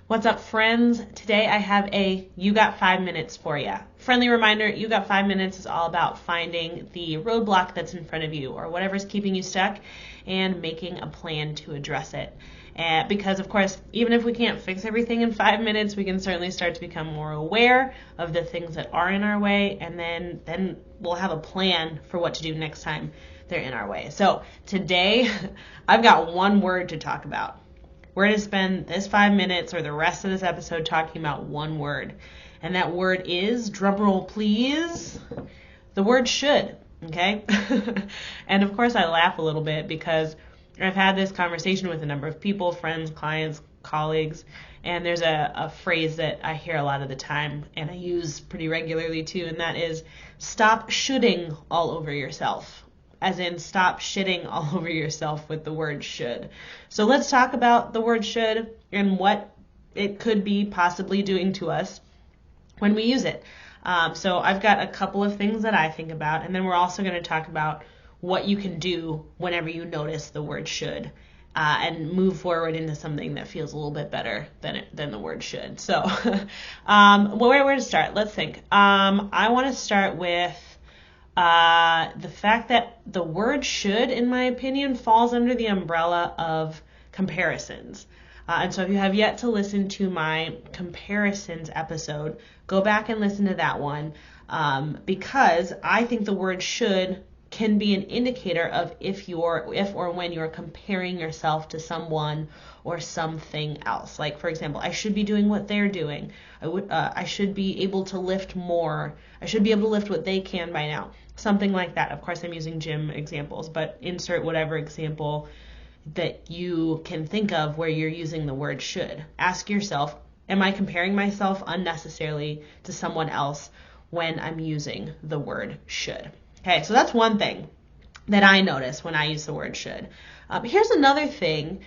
What's up, friends? Today I have a You Got 5 Minutes for you. Friendly reminder, You Got 5 Minutes is all about finding the roadblock that's in front of you or whatever's keeping you stuck and making a plan to address it. Because, of course, even if we can't fix everything in 5 minutes, we can certainly start to become more aware of the things that are in our way, and then we'll have a plan for what to do next time they're in our way. So today, I've got one word to talk about. We're going to spend this 5 minutes or the rest of this episode talking about one word. And that word is, drumroll please, the word should. Okay? And of course I laugh a little bit because I've had this conversation with a number of people, friends, clients, colleagues, and there's a phrase that I hear a lot of the time and I use pretty regularly too, and that is stop shoulding all over yourself. As in, stop shitting all over yourself with the word should. So let's talk about the word should and what it could be possibly doing to us when we use it. So I've got a couple of things that I think about, and then we're also going to talk about what you can do whenever you notice the word should, and move forward into something that feels a little bit better than the word should. So where to start? Let's think. I want to start with the fact that the word should, in my opinion, falls under the umbrella of comparisons. And so if you have yet to listen to my comparisons episode, go back and listen to that one, because I think the word should can be an indicator of if or when you're comparing yourself to someone or something else. Like, for example, I should be doing what they're doing. I should be able to lift more. I should be able to lift what they can by now. Something like that. Of course, I'm using gym examples, but insert whatever example that you can think of where you're using the word should. Ask yourself, am I comparing myself unnecessarily to someone else when I'm using the word should? Okay, so that's one thing that I notice when I use the word should. Here's another thing.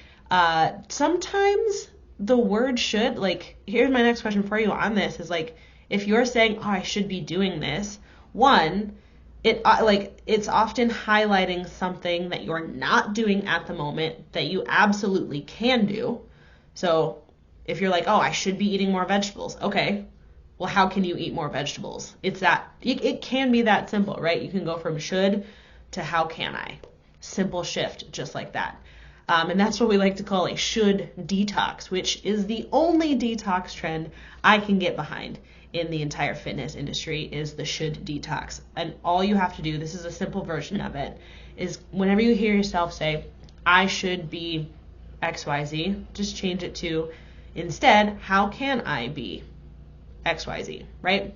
Sometimes the word should, like, here's my next question for you on this, is like, if you're saying, oh, I should be doing this, one, it's often highlighting something that you're not doing at the moment that you absolutely can do. So if you're like, oh, I should be eating more vegetables. Okay, well, how can you eat more vegetables? It can be that simple, right? You can go from should to how can I. Simple shift, just like that. And that's what we like to call a should detox, which is the only detox trend I can get behind in the entire fitness industry, is the should detox. And all you have to do, this is a simple version of it, is whenever you hear yourself say, I should be XYZ, just change it to, instead, how can I be XYZ, right?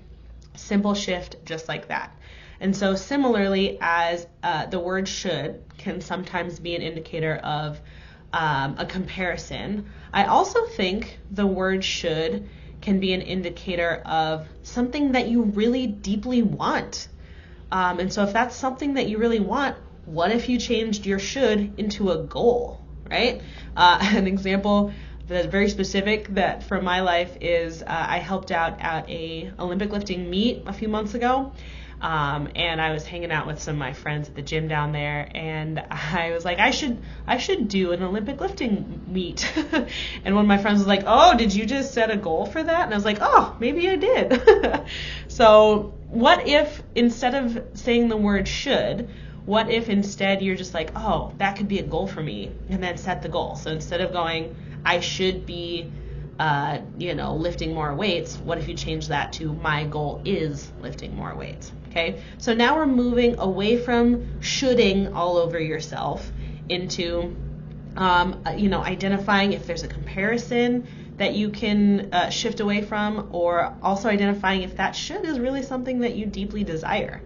Simple shift, just like that. And so similarly, as the word should can sometimes be an indicator of a comparison, I also think the word should can be an indicator of something that you really deeply want. And so if that's something that you really want, what if you changed your should into a goal, right? An example that's very specific that from my life is I helped out at a Olympic lifting meet a few months ago. And I was hanging out with some of my friends at the gym down there, and I was like, I should do an Olympic lifting meet. And one of my friends was like, oh, did you just set a goal for that? And I was like, oh, maybe I did. So what if instead of saying the word should, what if instead you're just like, oh, that could be a goal for me, and then set the goal. So instead of going, I should be lifting more weights, what if you change that to my goal is lifting more weights? Okay, so now we're moving away from shoulding all over yourself into, identifying if there's a comparison that you can shift away from, or also identifying if that should is really something that you deeply desire,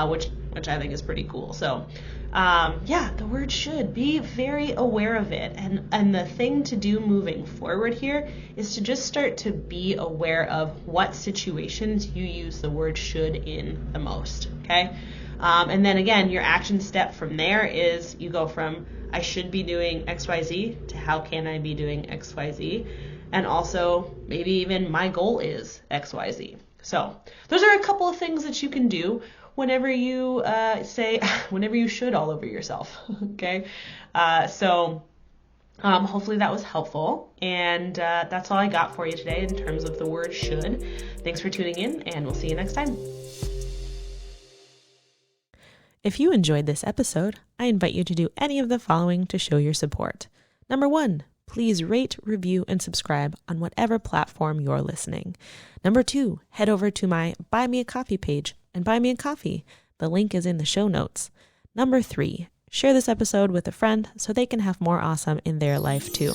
which I think is pretty cool. So the word should, be very aware of it. And the thing to do moving forward here is to just start to be aware of what situations you use the word should in the most, okay? And then again, your action step from there is you go from I should be doing XYZ to how can I be doing XYZ? And also maybe even my goal is XYZ. So those are a couple of things that you can do whenever you whenever you should all over yourself, okay? So Hopefully that was helpful. And that's all I got for you today in terms of the word should. Thanks for tuning in, and we'll see you next time. If you enjoyed this episode, I invite you to do any of the following to show your support. Number 1, please rate, review, and subscribe on whatever platform you're listening. Number 2, head over to my Buy Me a Coffee page and buy me a coffee. The link is in the show notes. Number 3, share this episode with a friend so they can have more awesome in their life too.